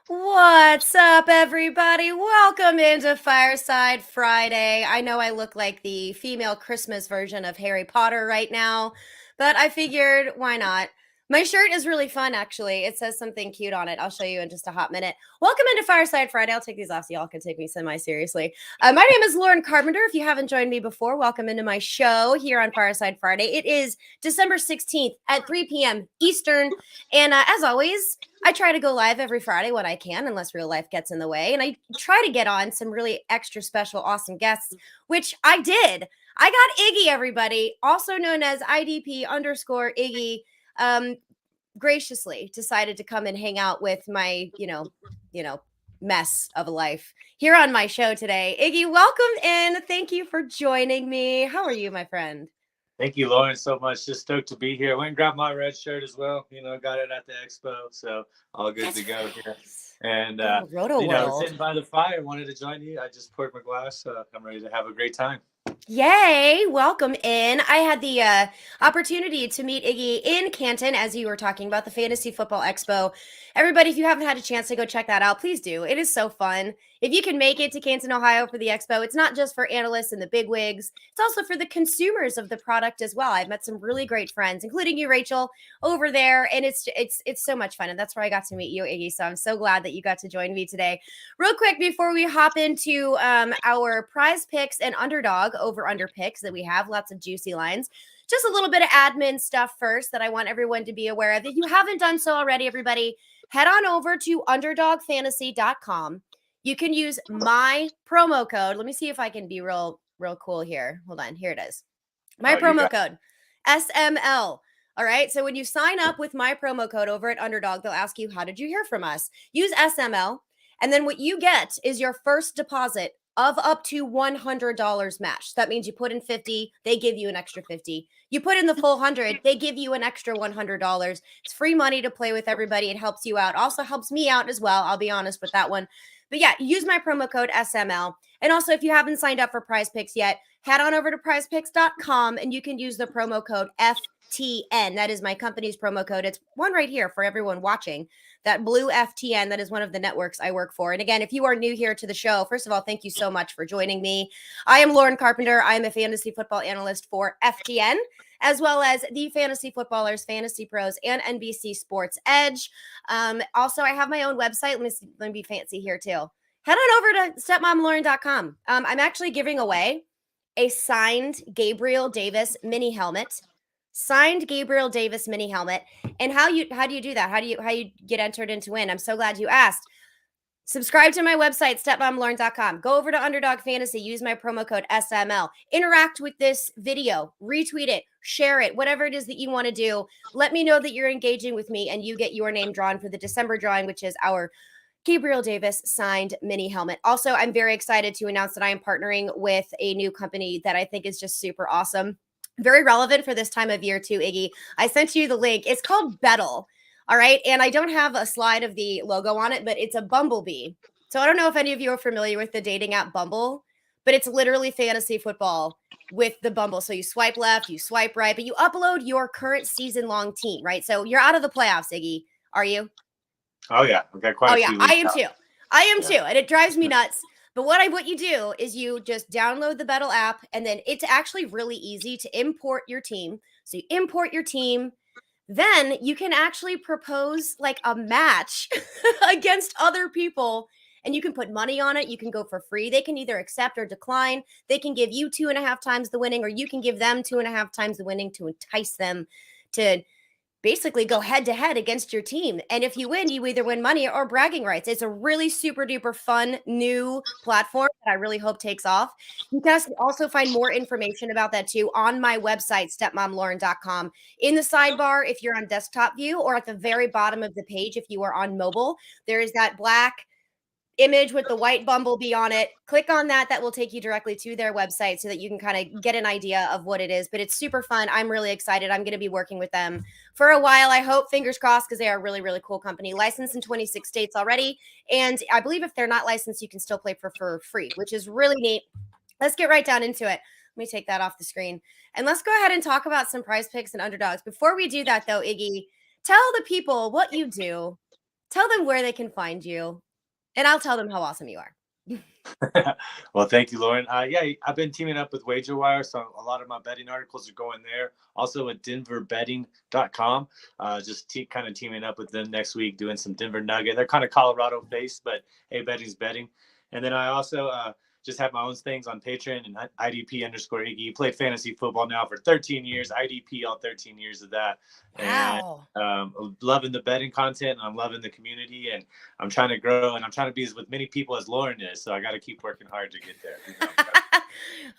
What's up, everybody? Welcome into Fireside Friday. I know I look like the female Christmas version of Harry Potter right now, but I figured why not? My shirt is really fun, actually. It says something cute on it. I'll show you in just a hot minute. Welcome into Fireside Friday. I'll take these off so y'all can take me semi-seriously. My name is Lauren Carpenter. If you haven't joined me before, welcome into my show here on Fireside Friday. It is December 16th at 3 p.m. Eastern. And as always, I try to go live every Friday when I can, unless real life gets in the way. And I try to get on some really extra special, awesome guests, which I did. I got Iggy, everybody, also known as IDP_Iggy, graciously decided to come and hang out with my, mess of a life here on my show today. Iggy, welcome in. Thank you for joining me. How are you, my friend? Thank you, Lauren, so much. Just stoked to be here. Went and grabbed my red shirt as well. Got it at the expo, so all good to go here. And Roto World. sitting by the fire, wanted to join you. I just poured my glass. I'm ready to have a great time. Yay, welcome in. I had the opportunity to meet Iggy in Canton as you were talking about the Fantasy Football Expo. Everybody, if you haven't had a chance to go check that out, please do. It is so fun. If you can make it to Canton, Ohio for the expo, it's not just for analysts and the bigwigs. It's also for the consumers of the product as well. I've met some really great friends, including you, Rachel, over there, and it's so much fun. And that's where I got to meet you, Iggy. So I'm so glad that you got to join me today. Real quick before we hop into our prize picks and underdog over under picks that we have, lots of juicy lines. Just a little bit of admin stuff first that I want everyone to be aware of. If you haven't done so already, everybody, head on over to underdogfantasy.com. You can use my promo code. Let me see if I can be real cool here. Hold on. Here it is. My promo code, SML. All right. So when you sign up with my promo code over at Underdog, they'll ask you, how did you hear from us? Use SML. And then what you get is your first deposit of up to $100 match. That means you put in 50, they give you an extra 50. You put in the full 100, they give you an extra $100. It's free money to play with everybody. It helps you out. Also helps me out as well. I'll be honest with that one. But yeah, use my promo code SML. And also, if you haven't signed up for Prize Picks yet, head on over to prizepicks.com and you can use the promo code FTN. That is my company's promo code. It's one right here for everyone watching. That blue FTN, that is one of the networks I work for. And again, if you are new here to the show, first of all, thank you so much for joining me. I am Lauren Carpenter. I am a fantasy football analyst for FTN, as well as the Fantasy Footballers, Fantasy Pros, and NBC Sports Edge. Also, I have my own website. Let me be fancy here too. Head on over to stepmomlauren.com. I'm actually giving away a signed Gabriel Davis mini helmet. Signed Gabriel Davis mini helmet. And how do you do that? How do you get entered into win? I'm so glad you asked. Subscribe to my website, stepmomlauren.com. Go over to Underdog Fantasy. Use my promo code SML. Interact with this video. Retweet it. Share it. Whatever it is that you want to do. Let me know that you're engaging with me and you get your name drawn for the December drawing, which is our Gabriel Davis signed mini helmet. Also, I'm very excited to announce that I am partnering with a new company that I think is just super awesome. Very relevant for this time of year too, Iggy. I sent you the link. It's called Bettle. All right. And I don't have a slide of the logo on it, but it's a bumblebee. So I don't know if any of you are familiar with the dating app Bumble, but it's literally fantasy football with the Bumble. So you swipe left, you swipe right, but you upload your current season long team, right? So you're out of the playoffs, Iggy. Are you? Oh, yeah. I've got quite a few. I am too. I am too. And it drives me nuts. But what you do is you just download the Bettle app, and then it's actually really easy to import your team. So you import your team, then you can actually propose like a match against other people, and you can put money on it. You can go for free. They can either accept or decline. They can give you 2.5 times the winning, or you can give them 2.5 times the winning to entice them to basically go head to head against your team. And if you win, you either win money or bragging rights. It's a really super duper fun new platform that I really hope takes off. You can also find more information about that too on my website, stepmomlauren.com. In the sidebar, if you're on desktop view, or at the very bottom of the page, if you are on mobile, there is that black image with the white bumblebee on it. Click on that. That will take you directly to their website so that you can kind of get an idea of what it is. But it's super fun. I'm really excited. I'm going to be working with them for a while, I hope. Fingers crossed, because they are a really, really cool company. Licensed in 26 states already. And I believe if they're not licensed, you can still play for free, which is really neat. Let's get right down into it. Let me take that off the screen. And let's go ahead and talk about some prize picks and underdogs. Before we do that, though, Iggy, tell the people what you do Tell them where they can find you, and I'll tell them how awesome you are. Well, thank you, Lauren. Yeah, I've been teaming up with WagerWire, so a lot of my betting articles are going there. Also at denverbetting.com. Kind of teaming up with them next week, doing some Denver Nugget. They're kind of Colorado based, but hey, betting's betting. And then I also just have my own things on Patreon and IDP_Iggy. Played fantasy football now for 13 years, IDP all 13 years of that. Wow. And loving the betting content, and I'm loving the community, and I'm trying to grow, and I'm trying to be as with many people as Lauren is. So I got to keep working hard to get there.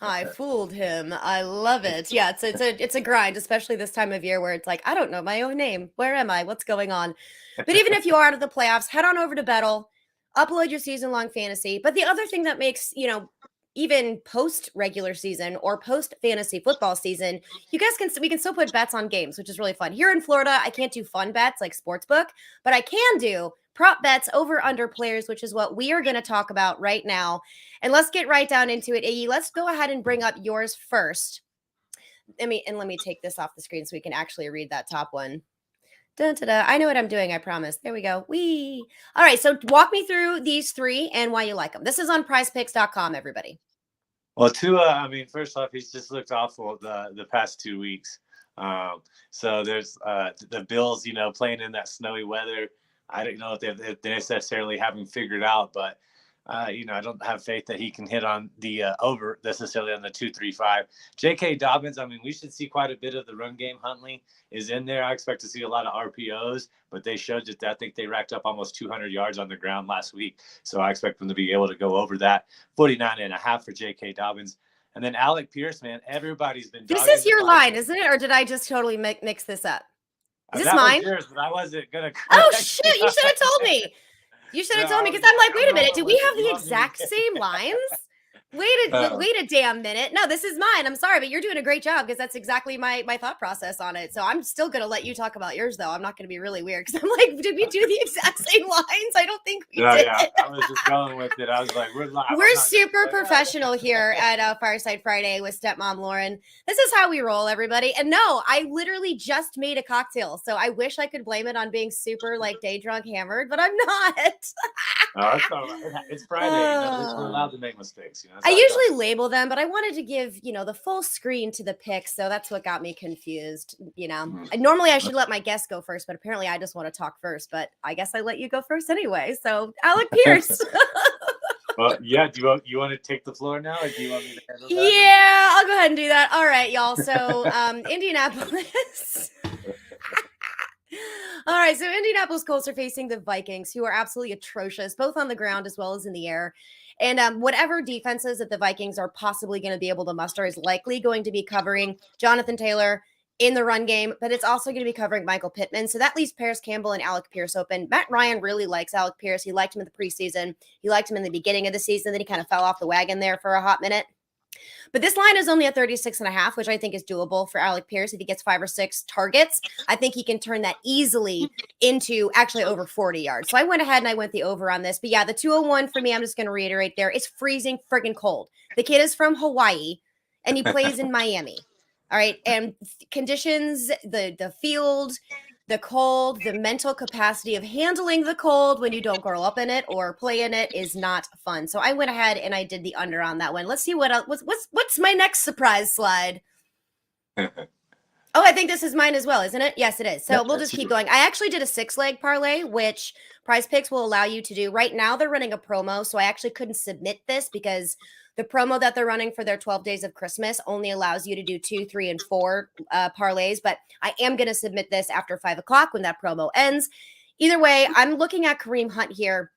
I fooled him. I love it. Yeah, it's a grind, especially this time of year where it's like, I don't know my own name. Where am I? What's going on? But even if you are out of the playoffs, head on over to Bettle, upload your season-long fantasy. But the other thing that makes, even post regular season or post fantasy football season, we can still put bets on games, which is really fun. Here in Florida, I can't do fun bets like sportsbook, but I can do prop bets over under players, which is what we are going to talk about right now. And let's get right down into it. Iggy, let's go ahead and bring up yours first. Let me take this off the screen so we can actually read that top one. Dun-da-da. I know what I'm doing, I promise. There we go. Wee. All right, so walk me through these three and why you like them. This is on prizepicks.com, everybody. Well, Tua, first off, he's just looked awful the past 2 weeks. So there's the Bills, playing in that snowy weather. I don't know if they necessarily haven't figured out, but I don't have faith that he can hit on the over necessarily on the 2-3-5. J.K. Dobbins, we should see quite a bit of the run game. Huntley is in there. I expect to see a lot of RPOs, but they showed that I think they racked up almost 200 yards on the ground last week. So I expect them to be able to go over that. 49.5 for J.K. Dobbins. And then Alec Pierce, man, everybody's been. This is your line, isn't it? Or did I just totally mix this up? Is this mine? Was yours, but I wasn't gonna. Oh shoot! You should have told me. You should have told me, because I'm like, wait a minute, do we have the exact same lines? Wait a damn minute. No, this is mine. I'm sorry, but you're doing a great job, because that's exactly my thought process on it. So I'm still going to let you talk about yours, though. I'm not going to be really weird, because I'm like, did we do the exact same lines? I don't think we did. Yeah, I was just going with it. I was like, we're live. We're super professional here at Fireside Friday with Stepmom Lauren. This is how we roll, everybody. And no, I literally just made a cocktail, so I wish I could blame it on being super day drunk hammered, but I'm not. Oh, it's all right. It's Friday. We're allowed to make mistakes. I usually label them, but I wanted to give, the full screen to the picks. So that's what got me confused. Normally I should let my guests go first, but apparently I just want to talk first, but I guess I let you go first anyway. So Alec Pierce. Well, yeah. Do you want to take the floor now, or do you want me to handle that? Yeah, I'll go ahead and do that. All right, y'all. So Indianapolis. All right, so Indianapolis Colts are facing the Vikings, who are absolutely atrocious, both on the ground as well as in the air. And whatever defenses that the Vikings are possibly going to be able to muster is likely going to be covering Jonathan Taylor in the run game, but it's also going to be covering Michael Pittman. So that leaves Paris Campbell and Alec Pierce open. Matt Ryan really likes Alec Pierce. He liked him in the preseason. He liked him in the beginning of the season. Then he kind of fell off the wagon there for a hot minute. But this line is only at 36.5, which I think is doable for Alec Pierce. If he gets 5 or 6 targets, I think he can turn that easily into actually over 40 yards. So I went ahead and I went the over on this. But yeah, the 201 for me, I'm just going to reiterate there, it's freezing friggin' cold. The kid is from Hawaii and he plays in Miami. All right. And conditions, the field, the cold, the mental capacity of handling the cold when you don't grow up in it or play in it is not fun. So I went ahead and I did the under on that one. Let's see what else. What's my next surprise slide? Oh, I think this is mine as well, isn't it? Yes, it is. So we'll just keep going. I actually did a 6-leg parlay, which PrizePicks will allow you to do. Right now, they're running a promo, so I actually couldn't submit this because the promo that they're running for their 12 days of Christmas only allows you to do 2, 3, and 4 parlays. But I am going to submit this after 5 o'clock when that promo ends. Either way, I'm looking at Kareem Hunt here.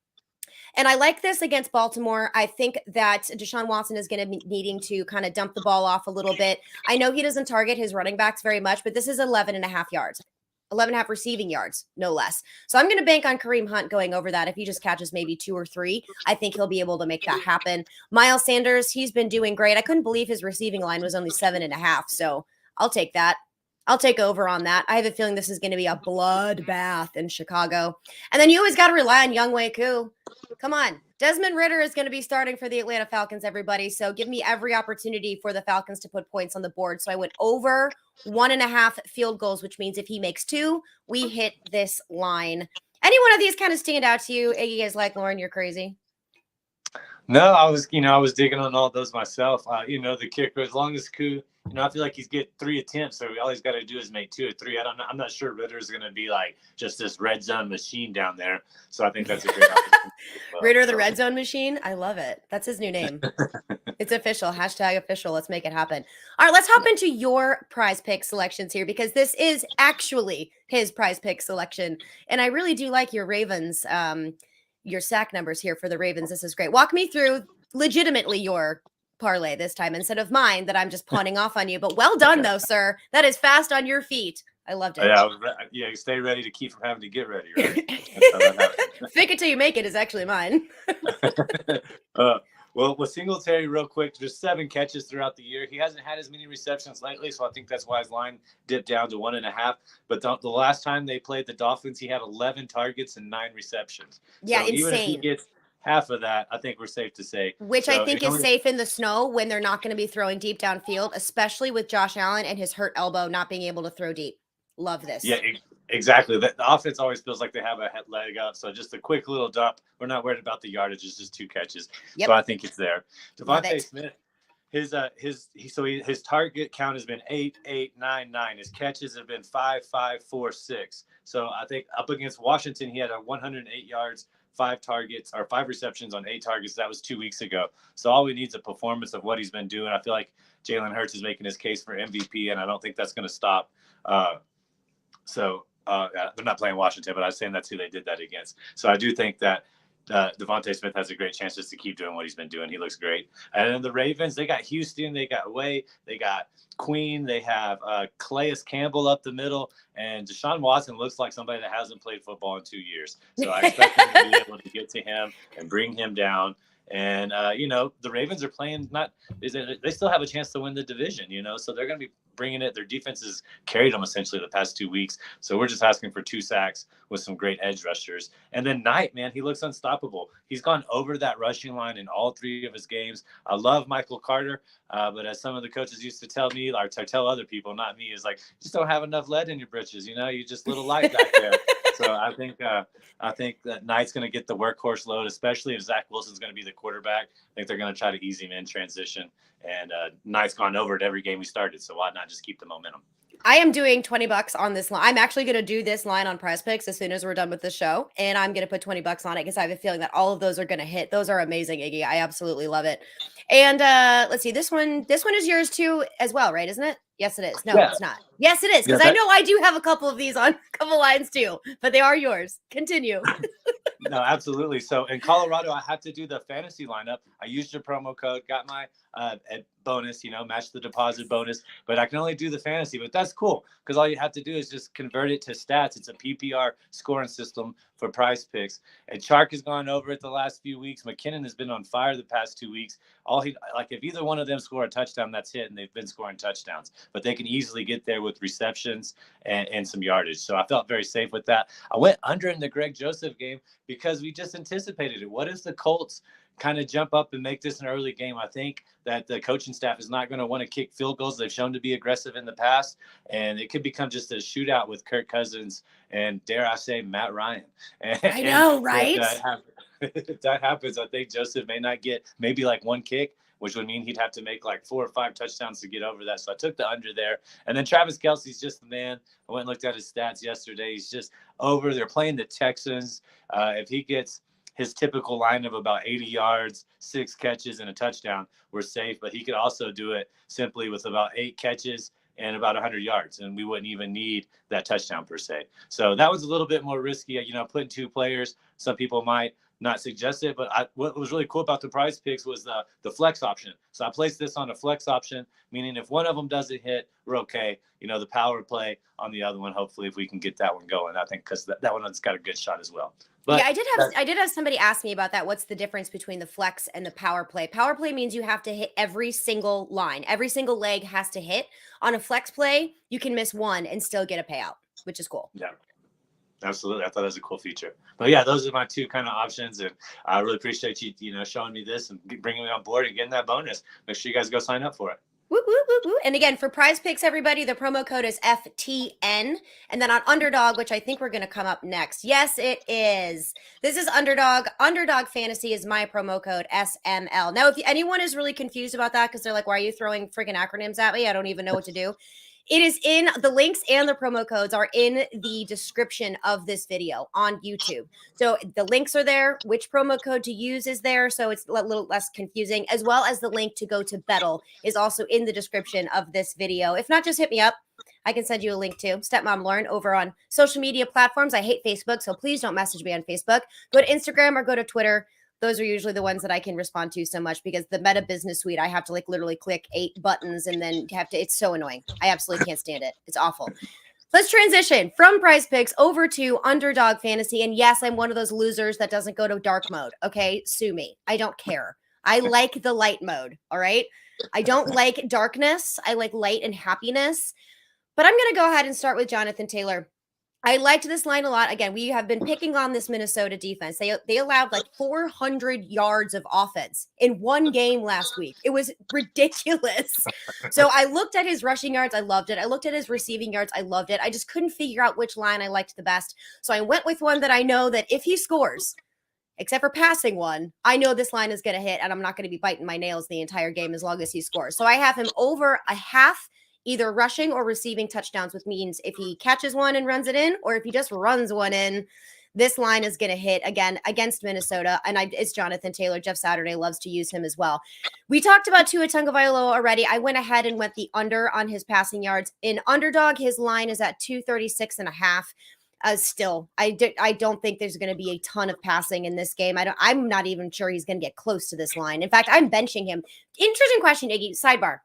And I like this against Baltimore. I think that Deshaun Watson is going to be needing to kind of dump the ball off a little bit. I know he doesn't target his running backs very much, but this is 11.5 yards. 11.5 receiving yards, no less. So I'm going to bank on Kareem Hunt going over that. If he just catches maybe 2 or 3, I think he'll be able to make that happen. Miles Sanders, he's been doing great. I couldn't believe his receiving line was only 7.5. So I'll take that. I'll take over on that. I have a feeling this is going to be a bloodbath in Chicago. And then you always got to rely on Younghoe Koo. Come on. Desmond Ridder is going to be starting for the Atlanta Falcons, everybody. So give me every opportunity for the Falcons to put points on the board. So I went over 1.5 field goals, which means if he makes 2, we hit this line. Any one of these kind of stand out to you? Iggy is like, Lauren, you're crazy. No, I was digging on all those myself. The kicker, as long as Koo, I feel like he's get 3 attempts, so all he's got to do is make 2 or 3. I don't know. I'm not sure Ritter's going to be like just this red zone machine down there. So I think that's a great opportunity. Ritter the red zone machine. I love it. That's his new name. It's official. Hashtag official. Let's make it happen. All right, let's hop into your prize pick selections here because this is actually his prize pick selection. And I really do like your Ravens, your sack numbers here for the Ravens. This is great. Walk me through legitimately your parlay this time instead of mine that I'm just pawning off on you. But well done, though, sir. That is fast on your feet. I loved it. Yeah, stay ready to keep from having to get ready, right? Fake it till you make it is actually mine. Well, with Singletary, real quick, just 7 catches throughout the year. He hasn't had as many receptions lately, so I think that's why his line dipped down to 1.5. But the last time they played the Dolphins, he had 11 targets and 9 receptions. Yeah, so insane. Even if he gets half of that, I think we're safe to say. Which I think is safe in the snow when they're not going to be throwing deep downfield, especially with Josh Allen and his hurt elbow not being able to throw deep. Love this. Yeah, exactly. The offense always feels like they have a leg up. So just a quick little dump. We're not worried about the yardage. It's just 2 catches. Yep. So I think it's there. Devontae Smith, his target count has been 8, 8, 9, 9. His catches have been 5, 5, 4, 6. So I think up against Washington, he had 108 yards, 5 receptions on 8 targets. That was 2 weeks ago. So all we need is a performance of what he's been doing. I feel like Jalen Hurts is making his case for MVP, and I don't think that's going to stop. They're not playing Washington, but I was saying that's who they did that against. So I do think that Devontae Smith has a great chance just to keep doing what he's been doing. He looks great. And then the Ravens, they got Houston, they got Way, they got Queen, they have Calais Campbell up the middle, and Deshaun Watson looks like somebody that hasn't played football in 2 years. So I expect them to be able to get to him and bring him down. And, the Ravens are playing they still have a chance to win the division, so they're going to be bringing it. Their defense has carried them essentially the past 2 weeks. So we're just asking for 2 sacks with some great edge rushers. And then Knight, man, he looks unstoppable. He's gone over that rushing line in all 3 of his games. I love Michael Carter, but as some of the coaches used to tell me, or to tell other people, not me, is like, just don't have enough lead in your britches. You just little light back there. So I think that Knight's going to get the workhorse load, especially if Zach Wilson's going to be the quarterback. I think they're going to try to ease him in transition. And Knight's gone over it every game he started, so why not just keep the momentum? I am doing $20 on this line. I'm actually going to do this line on PrizePicks as soon as we're done with the show, and I'm going to put $20 on it because I have a feeling that all of those are going to hit. Those are amazing, Iggy. I absolutely love it. And let's see, this one is yours too as well, right? Isn't it? Yes, it is. No, yeah. It's not. Yes, it is, because I know I do have a couple of these on a couple lines too, but they are yours. Continue. No, absolutely. So in Colorado, I have to do the fantasy lineup. I used your promo code, got my bonus, match the deposit bonus, but I can only do the fantasy. But that's cool because all you have to do is just convert it to stats. It's a PPR scoring system for PrizePicks. And Chark has gone over it the last few weeks. McKinnon has been on fire the past 2 weeks. If either one of them score a touchdown, that's hit, and they've been scoring touchdowns. But they can easily get there with receptions and some yardage. So I felt very safe with that. I went under in the Greg Joseph game because we just anticipated it. What if the Colts kind of jump up and make this an early game? I think that the coaching staff is not going to want to kick field goals. They've shown to be aggressive in the past, and it could become just a shootout with Kirk Cousins and, dare I say, Matt Ryan. I know, right? If that happens, I think Joseph may not get maybe like 1 kick, which would mean he'd have to make like 4 or 5 touchdowns to get over that. So I took the under there. And then Travis Kelce's just the man. I went and looked at his stats yesterday. He's just over. They're playing the Texans. If he gets his typical line of about 80 yards, 6 catches, and a touchdown, we're safe. But he could also do it simply with about 8 catches and about 100 yards, and we wouldn't even need that touchdown per se. So that was a little bit more risky, putting 2 players. Some people might not suggest it, but what was really cool about the PrizePicks was the flex option. So I placed this on a flex option, meaning if one of them doesn't hit, we're okay. The power play on the other one, hopefully, if we can get that one going, I think, because that one's got a good shot as well. But yeah, I did have somebody ask me about that. What's the difference between the flex and the power play? Power play means you have to hit every single line. Every single leg has to hit. On a flex play, you can miss one and still get a payout, which is cool. Yeah, absolutely. I thought that was a cool feature. But yeah, those are my 2 kind of options, and I really appreciate you, showing me this and bringing me on board and getting that bonus. Make sure you guys go sign up for it. Woo, woo, woo, woo. And again, for PrizePicks, everybody, the promo code is FTN. And then on Underdog, which I think we're going to come up next. Yes, it is. This is Underdog. Underdog Fantasy is my promo code SML. Now, if anyone is really confused about that because they're like, why are you throwing freaking acronyms at me? I don't even know what to do. It is in the links, and the promo codes are in the description of this video on YouTube. So the links are there. Which promo code to use is there, so it's a little less confusing, as well as the link to go to Bettle is also in the description of this video. If not, just hit me up. I can send you a link to Stepmom Lauren over on social media platforms. I hate Facebook, so please don't message me on Facebook. Go to Instagram or go to Twitter. Those are usually the ones that I can respond to so much, because the Meta Business Suite, I have to literally click 8 buttons and then it's so annoying. I absolutely can't stand it. It's awful. Let's transition from PrizePicks over to Underdog Fantasy. And yes, I'm one of those losers that doesn't go to dark mode. Okay, sue me. I don't care. I like the light mode. All right. I don't like darkness. I like light and happiness. But I'm going to go ahead and start with Jonathan Taylor. I liked this line a lot. Again, we have been picking on this Minnesota defense. They allowed like 400 yards of offense in one game last week. It was ridiculous. So I looked at his rushing yards. I loved it. I looked at his receiving yards. I loved it. I just couldn't figure out which line I liked the best. So I went with one that I know that if he scores, except for passing one, I know this line is going to hit, and I'm not going to be biting my nails the entire game as long as he scores. So I have him over a half, either rushing or receiving touchdowns, which means if he catches one and runs it in, or if he just runs one in, this line is going to hit again against Minnesota. And it's Jonathan Taylor. Jeff Saturday loves to use him as well. We talked about Tua Tagovailoa already. I went ahead and went the under on his passing yards. In Underdog, his line is at 236.5. Still, I don't think there's going to be a ton of passing in this game. I'm not even sure he's going to get close to this line. In fact, I'm benching him. Interesting question, Iggy. Sidebar.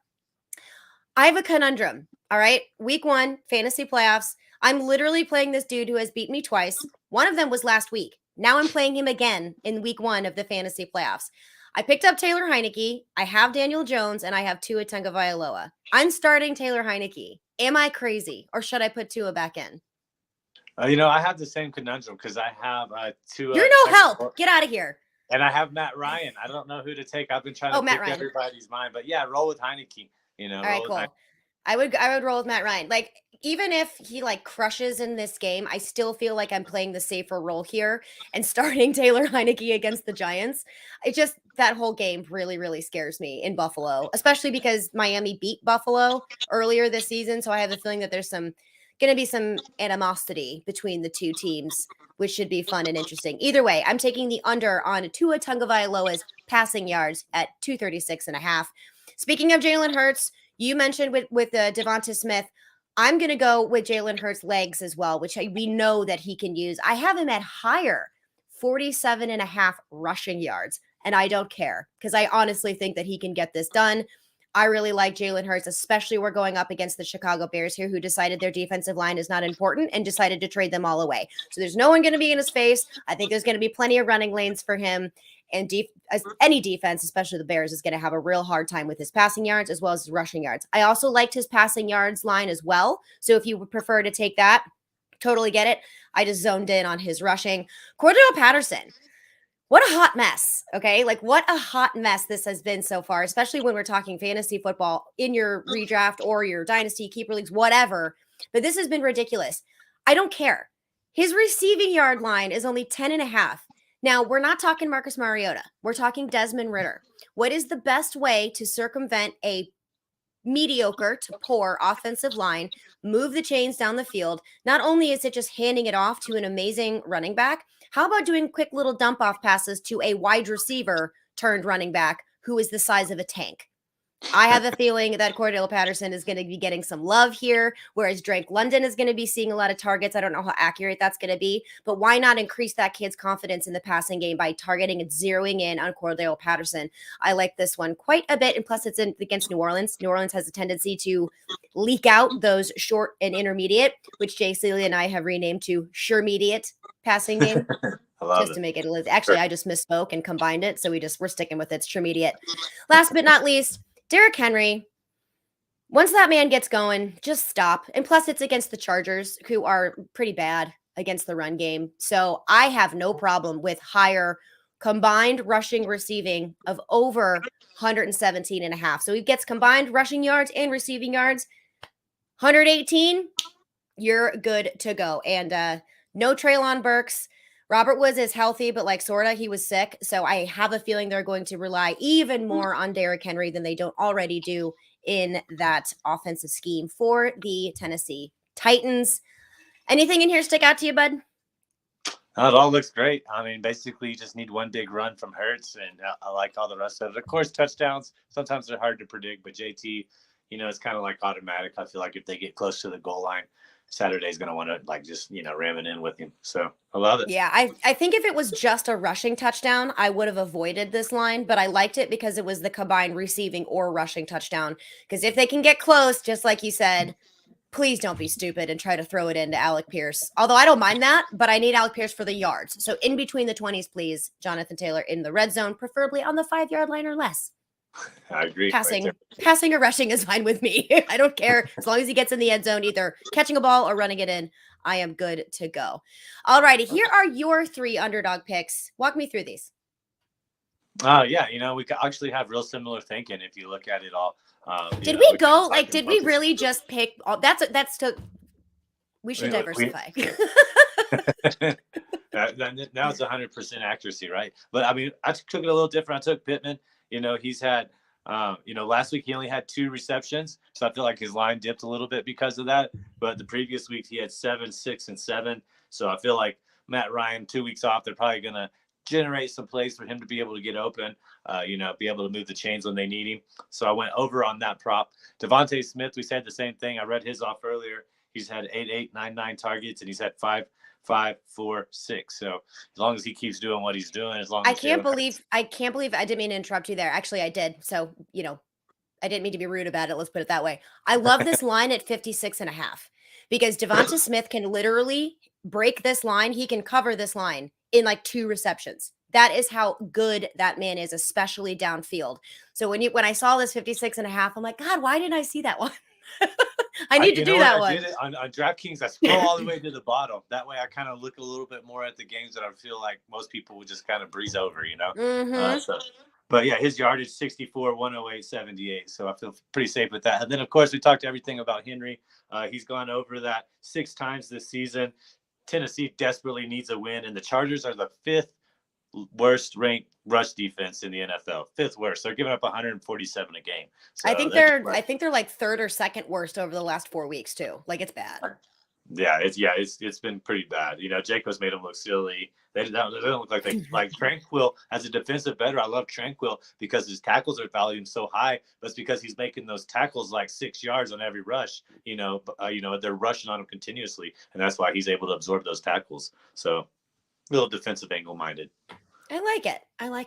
I have a conundrum. All right. Week 1, fantasy playoffs. I'm literally playing this dude who has beat me twice. One of them was last week. Now I'm playing him again in week 1 of the fantasy playoffs. I picked up Taylor Heineke. I have Daniel Jones, and I have Tua Tagovailoa. I'm starting Taylor Heineke. Am I crazy, or should I put Tua back in? I have the same conundrum because I have Tua. You're no help. Get out of here. And I have Matt Ryan. I don't know who to take. I've been trying to pick everybody's mind, but yeah, roll with Heineke. All right, cool. I would roll with Matt Ryan. Like, even if he crushes in this game, I still feel like I'm playing the safer role here and starting Taylor Heineke against the Giants. It just, that whole game really, really scares me in Buffalo, especially because Miami beat Buffalo earlier this season. So I have a feeling that there's going to be some animosity between the two teams, which should be fun and interesting. Either way, I'm taking the under on Tua Tagovailoa's passing yards at 236.5. Speaking of Jalen Hurts, you mentioned with Devonta Smith. I'm going to go with Jalen Hurts' legs as well, which we know that he can use. I have him at higher, 47.5 rushing yards, and I don't care because I honestly think that he can get this done. I really like Jalen Hurts, especially we're going up against the Chicago Bears here, who decided their defensive line is not important and decided to trade them all away. So there's no one going to be in his face. I think there's going to be plenty of running lanes for him. And any defense, especially the Bears, is going to have a real hard time with his passing yards as well as his rushing yards. I also liked his passing yards line as well. So if you would prefer to take that, totally get it. I just zoned in on his rushing. Cordell Patterson. What a hot mess, okay? What a hot mess this has been so far, especially when we're talking fantasy football in your redraft or your dynasty, keeper leagues, whatever. But this has been ridiculous. I don't care. His receiving yard line is only 10.5. Now, we're not talking Marcus Mariota. We're talking Desmond Ridder. What is the best way to circumvent a mediocre to poor offensive line, move the chains down the field? Not only is it just handing it off to an amazing running back, how about doing quick little dump off passes to a wide receiver turned running back who is the size of a tank? I have a feeling that Cordell Patterson is going to be getting some love here, whereas Drake London is going to be seeing a lot of targets. I don't know how accurate that's going to be, but why not increase that kid's confidence in the passing game by targeting and zeroing in on Cordell Patterson? I like this one quite a bit, and plus it's against New Orleans. New Orleans has a tendency to leak out those short and intermediate, which Jay Seeley and I have renamed to sure-mediate passing game. Just to make it actually, I just misspoke and combined it, so we're sticking with it. It's sure-mediate. Last but not least, Derrick Henry, once that man gets going, just stop. And plus, it's against the Chargers, who are pretty bad against the run game. So I have no problem with higher combined rushing receiving of over 117 and a half. So he gets combined rushing yards and receiving yards 118. You're good to go. And no Treylon Burks. Robert Woods is healthy, but like sorta, he was sick. So I have a feeling they're going to rely even more on Derrick Henry than they don't already do in that offensive scheme for the Tennessee Titans. Anything in here stick out to you, bud? It all looks great. I mean, basically, you just need one big run from Hurts, and I like all the rest of it. Of course, touchdowns, sometimes they're hard to predict, but JT, it's kind of like automatic. I feel like if they get close to the goal line, Saturday's going to want to, like, just, ram it in with him. So I love it. Yeah, I think if it was just a rushing touchdown, I would have avoided this line, but I liked it because it was the combined receiving or rushing touchdown. Because if they can get close, just like you said, please don't be stupid and try to throw it into Alec Pierce. Although I don't mind that, but I need Alec Pierce for the yards. So in between the 20s, please, Jonathan Taylor in the red zone, preferably on the 5-yard line or less. I agree. Passing or rushing is fine with me. I don't care. As long as he gets in the end zone, either catching a ball or running it in, I am good to go. All righty. Here are your 3 underdog picks. Walk me through these. Yeah, we actually have real similar thinking if you look at it all. Did we go like? Did we really just pick? That's we should diversify. Now it's 100% accuracy, right? But I mean, I took it a little different. I took Pittman. He's had, last week he only had 2 receptions, so I feel like his line dipped a little bit because of that. But the previous week he had 7, 6, and 7. So I feel like Matt Ryan, 2 weeks off, they're probably gonna generate some plays for him to be able to get open, be able to move the chains when they need him. So I went over on that prop. Devontae Smith, we said the same thing. I read his off earlier. He's had 8, 8, 9, 9 targets, and he's had 5, 5, 4, 6. So as long as he keeps doing what he's doing, I can't believe I didn't mean to interrupt you there. Actually, I did. So, I didn't mean to be rude about it. Let's put it that way. I love this line at 56 and a half because Devonta Smith can literally break this line. He can cover this line in like 2 receptions. That is how good that man is, especially downfield. So when I saw this 56 and a half, I'm like, God, why didn't I see that one? I need to do that one. I did it on DraftKings. I scroll all the way to the bottom. That way I kind of look a little bit more at the games that I feel like most people would just kind of breeze over, Mm-hmm. But yeah, his yardage 64, 108, 78. So I feel pretty safe with that. And then, of course, we talked everything about Henry. He's gone over that 6 times this season. Tennessee desperately needs a win, and the Chargers are the 5th worst ranked rush defense in the NFL. 5th worst. They're giving up 147 a game. So I think they're like 3rd or 2nd worst over the last 4 weeks too. Like it's bad. Yeah, it's been pretty bad. Jacobs made them look silly. They don't look like they like Tranquil as a defensive better. I love Tranquil because his tackles are valued so high, but it's because he's making those tackles like 6 yards on every rush. They're rushing on him continuously, and that's why he's able to absorb those tackles. So, little defensive angle minded. I like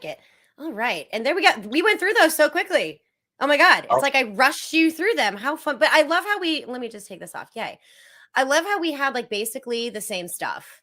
it. All right, and there we go. We went through those so quickly. Oh my God, it's like I rushed you through them. How fun! But I love how let me just take this off. Yay. I love how we had like basically the same stuff.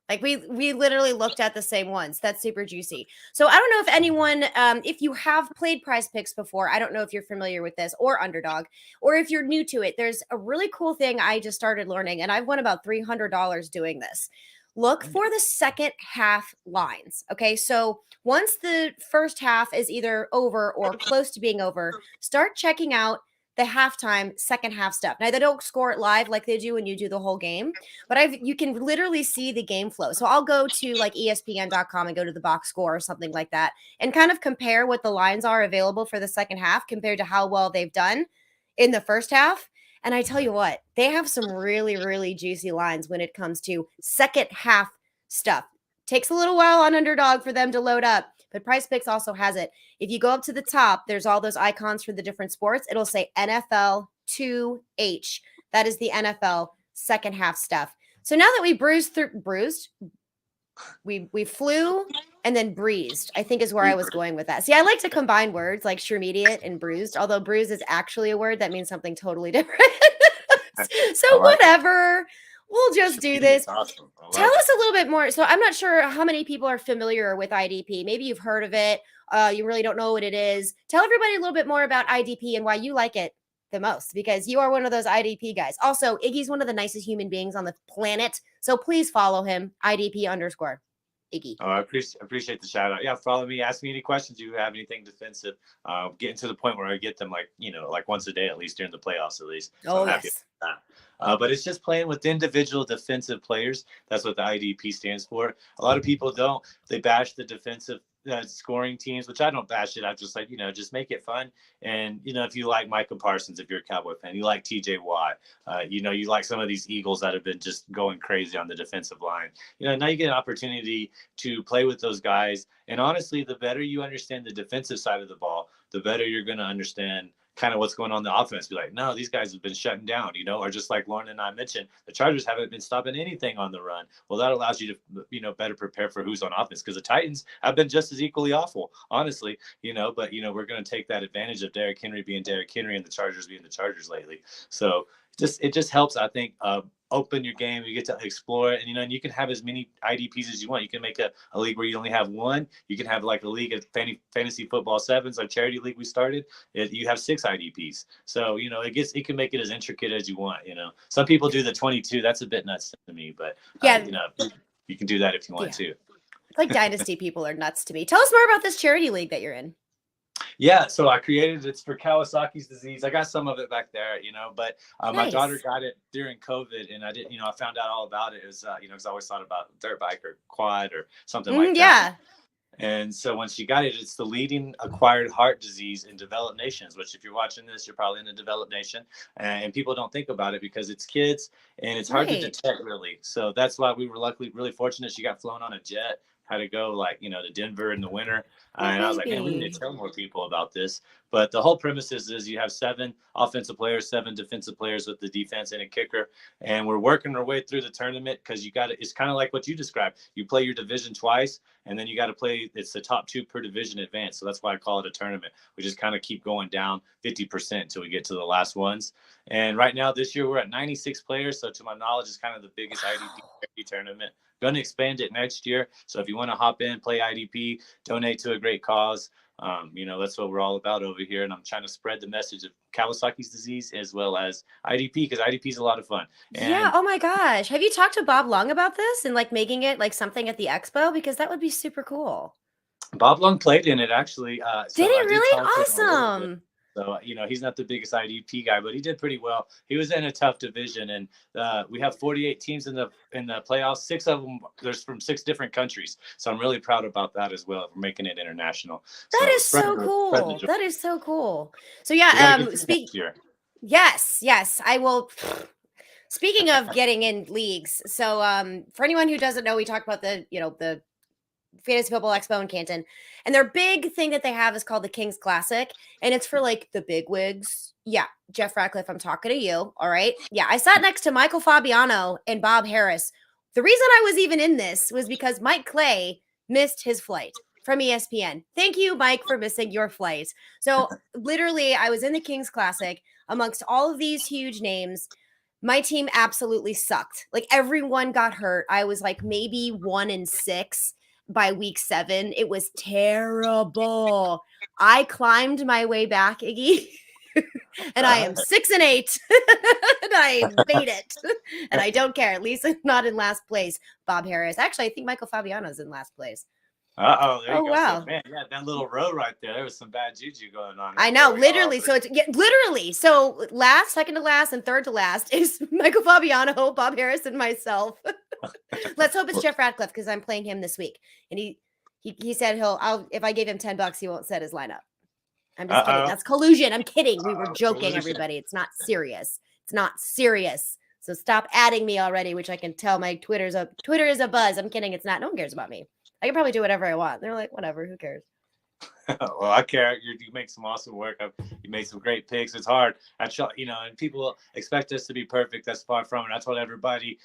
Like we literally looked at the same ones. That's super juicy. So I don't know if anyone, if you have played PrizePicks before, I don't know if you're familiar with this or Underdog, or if you're new to it. There's a really cool thing I just started learning, and I've won about $300 doing this. Look for the second half lines. Okay, so once the first half is either over or close to being over, start checking out the halftime second half stuff. Now they don't score it live like they do when you do the whole game, but you can literally see the game flow. So I'll go to like ESPN.com and go to the box score or something like that and kind of compare what the lines are available for the second half compared to how well they've done in the first half. And I tell you what, they have some really, really juicy lines when it comes to second half stuff. Takes a little while on Underdog for them to load up, but PrizePicks also has it. If you go up to the top, there's all those icons for the different sports. It'll say NFL 2H. That is the NFL second half stuff. So now that we we flew and then breezed, I think is where I was going with that. See, I like to combine words like shremediate and bruised, although bruised is actually a word that means something totally different. So whatever. We'll just do this. Awesome. Tell us a little bit more. So I'm not sure how many people are familiar with IDP. Maybe you've heard of it. You really don't know what it is. Tell everybody a little bit more about IDP and why you like it the most, because you are one of those IDP guys. Also, Iggy's one of the nicest human beings on the planet. So please follow him, IDP_. Iggy. Oh, I appreciate the shout out. Yeah, follow me. Ask me any questions you have, anything defensive. Getting to the point where I get them like once a day at least during the playoffs at least. So Oh, I'm happy yes. with that. But it's just playing with individual defensive players. That's what the IDP stands for. A lot of people don't. They bash the defensive scoring teams, which I don't bash it. I just just make it fun. And if you like Micah Parsons, if you're a Cowboy fan, you like TJ Watt, you like some of these Eagles that have been just going crazy on the defensive line. Now you get an opportunity to play with those guys. And honestly, the better you understand the defensive side of the ball, the better you're going to understand kind of what's going on in the offense. Be like, no, these guys have been shutting down, or just like Lauren and I mentioned, the Chargers haven't been stopping anything on the run. Well, that allows you to, better prepare for who's on offense, because the Titans have been just as equally awful, honestly, but, we're going to take that advantage of Derrick Henry being Derrick Henry and the Chargers being the Chargers lately. So it just helps, I think, open your game. You get to explore it, and you can have as many IDPs as you want. You can make a league where you only have one. You can have like a league of fantasy football sevens, like charity league we started. You have 6 IDPs. So it can make it as intricate as you want. Some people do the 22. That's a bit nuts to me, but Yeah. you can do that if you want to. Like dynasty people are nuts to me. Tell us more about this charity league that you're in. Yeah, so I created it's for Kawasaki's disease. I got some of it back there, but Nice. my daughter got it during COVID, and I didn't, I found out all about it. It was, because I always thought about dirt bike or quad or something like that. Yeah. And so when she got it, it's the leading acquired heart disease in developed nations, which if you're watching this, you're probably in a developed nation. And people don't think about it because it's kids and it's hard to detect, really. So that's why we were luckily really fortunate. She got flown on a jet, had to go to Denver in the winter. And I was like, man, we need to tell more people about this. But the whole premise is you have 7 offensive players, 7 defensive players with the defense and a kicker. And we're working our way through the tournament because it's kind of like what you described. You play your division twice, and then you got to play, it's the top 2 per division advance. So that's why I call it a tournament. We just kind of keep going down 50% until we get to the last ones. And right now, this year, we're at 96 players. So to my knowledge, it's kind of the biggest IDP tournament. Going to expand it next year. So if you want to hop in, play IDP, donate to a great cause, that's what we're all about over here. And I'm trying to spread the message of Kawasaki's disease as well as IDP, because IDP is a lot of fun. Yeah. Oh my gosh. Have you talked to Bob Long about this and making it something at the expo? Because that would be super cool. Bob Long played in it, actually. Did he really? Awesome. So, he's not the biggest IDP guy, but he did pretty well. He was in a tough division, and we have 48 teams in the playoffs. 6 of them, there's from 6 different countries. So I'm really proud about that as well, for making it international. That is so cool. That is so cool. So yeah, Yes, I will. Speaking of getting in leagues, so for anyone who doesn't know, we talked about the Fantasy Football Expo in Canton, and their big thing that they have is called the King's Classic, and it's for the big wigs. Yeah, Jeff Ratcliffe, I'm talking to you. All right. Yeah, I sat next to Michael Fabiano and Bob Harris. The reason I was even in this was because Mike Clay missed his flight from ESPN. Thank you, Mike, for missing your flight. So literally, I was in the King's Classic amongst all of these huge names. My team absolutely sucked. Everyone got hurt. I was maybe 1-6 by week 7. It was terrible. I climbed my way back, Iggy, and I am 6-8, and I made it. And I don't care. At least I'm not in last place. Bob Harris. Actually, I think Michael Fabiano's in last place. There you go. Wow. So, man, yeah, that little row right there was some bad juju going on. I know, literally. So it's literally. So last, second to last, and third to last is Michael Fabiano, Bob Harris, and myself. Let's hope it's Jeff Ratcliffe, because I'm playing him this week, and he said if I gave him $10, he won't set his lineup. I'm just kidding. That's collusion. I'm kidding. We were joking, everybody. It's not serious. It's not serious. So stop adding me already, which I can tell my Twitter is a buzz. I'm kidding. It's not. No one cares about me. I can probably do whatever I want. They're like, whatever, who cares? Well, I care. You make some awesome work. You made some great picks. It's hard. And people expect us to be perfect. That's far from it. I told everybody,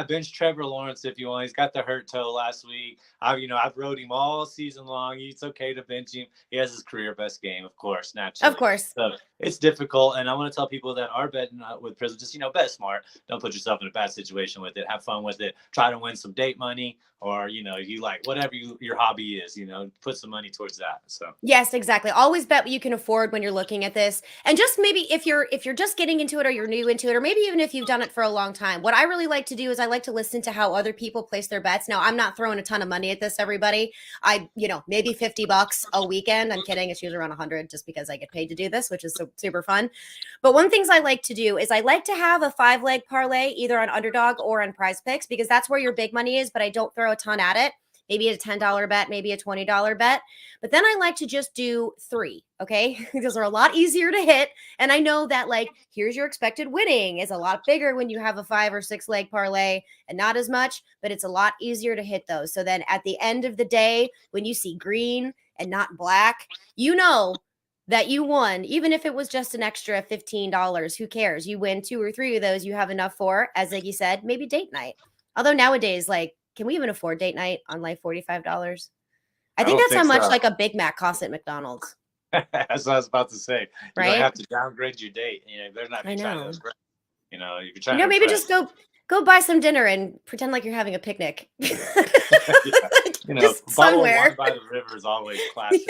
bench Trevor Lawrence if you want. He's got the hurt toe last week. I've rode him all season long. It's okay to bench him. He has his career best game, of course, naturally. Of course. So it's difficult. And I want to tell people that are betting with Prizm, just, bet smart. Don't put yourself in a bad situation with it. Have fun with it. Try to win some date money, or, you like whatever your hobby is, put some money towards that. So yes, exactly. Always bet what you can afford when you're looking at this. And just maybe if you're just getting into it, or you're new into it, or maybe even if you've done it for a long time, what I really like to to do is I like to listen to how other people place their bets. Now, I'm not throwing a ton of money at this, everybody. Maybe $50 a weekend. I'm kidding. It's usually around 100 just because I get paid to do this, which is super fun. But one things I like to do is I like to have a 5-leg parlay either on Underdog or on PrizePicks because that's where your big money is, but I don't throw a ton at it. Maybe a $10 bet, maybe a $20 bet. But then I like to just do 3, okay? Those are a lot easier to hit. And I know that, like, here's your expected winning is a lot bigger when you have a 5 or 6 leg parlay and not as much, but it's a lot easier to hit those. So then at the end of the day, when you see green and not black, you know that you won, even if it was just an extra $15. Who cares? You win 2 or 3 of those, you have enough for, as Iggy said, maybe date night. Although nowadays, like, can we even afford date night on like $45? I think don't that's how think much so. like a Big Mac costs at McDonald's. That's what I was about to say. You Right? don't have to downgrade your date. They're not I trying know. to impress. You're trying to Maybe impress. just go buy some dinner and pretend like you're having a picnic. Yeah. Just bottle of somewhere. wine by the river is always classy,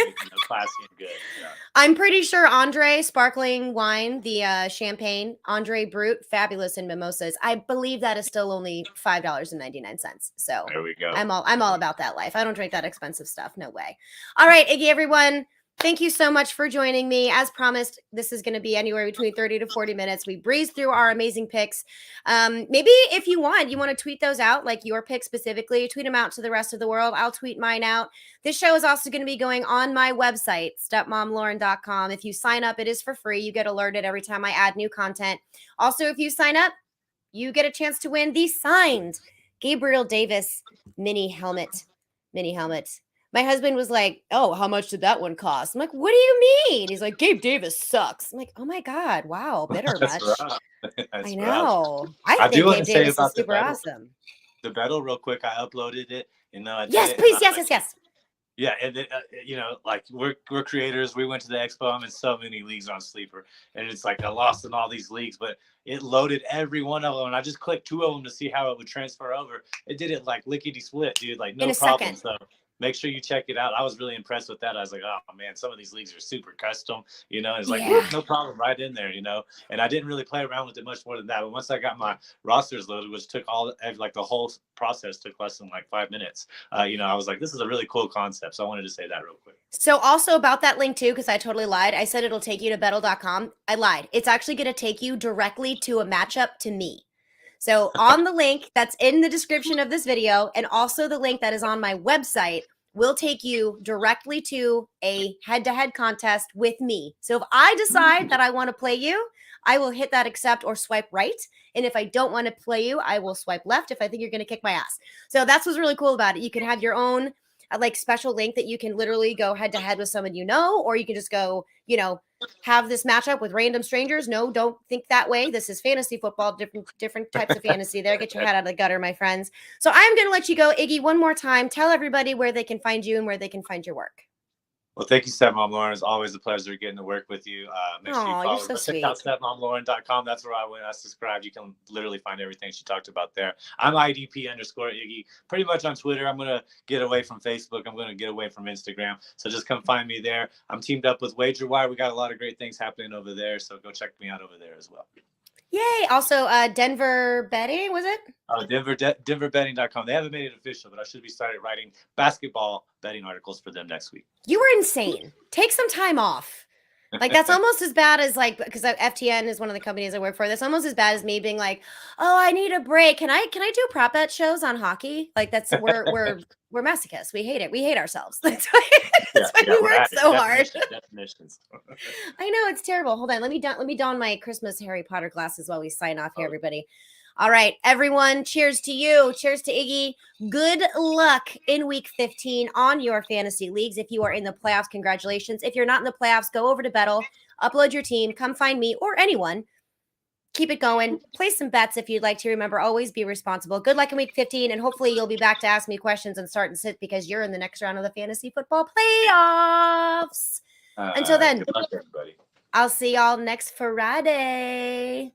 classy and good. Yeah. I'm pretty sure Andre sparkling wine, the champagne, Andre Brut, fabulous in mimosas. I believe that is still only $5.99. So There we go. I'm all about that life. I don't drink that expensive stuff. No way. All right, Iggy, everyone. Thank you so much for joining me. As promised, this is going to be anywhere between 30 to 40 minutes. We breeze through our amazing picks. Maybe if you want to tweet those out, like your pick specifically, tweet them out to the rest of the world. I'll tweet mine out. This show is also going to be going on my website, stepmomlauren.com. If you sign up, it is for free. You get alerted every time I add new content. Also, if you sign up, you get a chance to win the signed Gabriel Davis mini helmet. My husband was like, "Oh, how much did that one cost?" I'm like, "What do you mean?" He's like, "Gabe Davis sucks." I'm like, "Oh my God, wow, bitter much." I know. I do think want Gabe to say Davis is about the super Bettle. awesome. The Bettle, real quick. I uploaded it. I did Yes, it. please. Yes. Yeah, and then, like we're creators. We went to the expo. I'm in so many leagues on Sleeper, and it's like I lost in all these leagues, but it loaded every one of them, and I just clicked 2 of them to see how it would transfer over. It did it like lickety split, dude. Like no In a problem. second. So make sure you check it out. I was really impressed with that. I was like, oh man, some of these leagues are super custom. It's like Yeah. no problem, right in there. And I didn't really play around with it much more than that. But once I got my rosters loaded, which took the whole process took less than like 5 minutes. I was like, this is a really cool concept. So I wanted to say that real quick. So also about that link too, because I totally lied. I said it'll take you to Bettle.com. I lied. It's actually going to take you directly to a matchup to me. So on the link that's in the description of this video, and also the link that is on my website, will take you directly to a head-to-head contest with me. So if I decide that I want to play you, I will hit that accept or swipe right. And if I don't want to play you, I will swipe left if I think you're going to kick my ass. So that's what's really cool about it. You can have your own special link that you can literally go head to head with someone or you can just go, have this matchup with random strangers. No, don't think that way. This is fantasy football, different types of fantasy there. Get your head out of the gutter, my friends. So I'm going to let you go, Iggy, one more time. Tell everybody where they can find you and where they can find your work. Well, thank you, Stepmom Lauren. It's always a pleasure getting to work with you. Make sure you follow so check out stepmomlauren.com. That's where I subscribed. You can literally find everything she talked about there. I'm IDP_Iggy. Pretty much on Twitter. I'm going to get away from Facebook. I'm going to get away from Instagram. So just come find me there. I'm teamed up with WagerWire. We got a lot of great things happening over there. So go check me out over there as well. Yay. Also, Denver Betting, was it? Denverbetting.com. They haven't made it official, but I should be started writing basketball betting articles for them next week. You were insane. Take some time off. Like, that's almost as bad as, because FTN is one of the companies I work for. That's almost as bad as me being like, oh, I need a break. Can I do prop bet shows on hockey? Like, we're masochists. We hate it. We hate ourselves. That's why we work so hard. Definitions. I know, it's terrible. Hold on. Let me don my Christmas Harry Potter glasses while we sign off here, everybody. All right, everyone. Cheers to you. Cheers to Iggy. Good luck in week 15 on your fantasy leagues. If you are in the playoffs, congratulations. If you're not in the playoffs, go over to Bettle, upload your team, come find me or anyone. Keep it going. Place some bets if you'd like to. Remember, always be responsible. Good luck in week 15, and hopefully you'll be back to ask me questions and start and sit because you're in the next round of the fantasy football playoffs. Until then, good luck, everybody. I'll see y'all next Friday.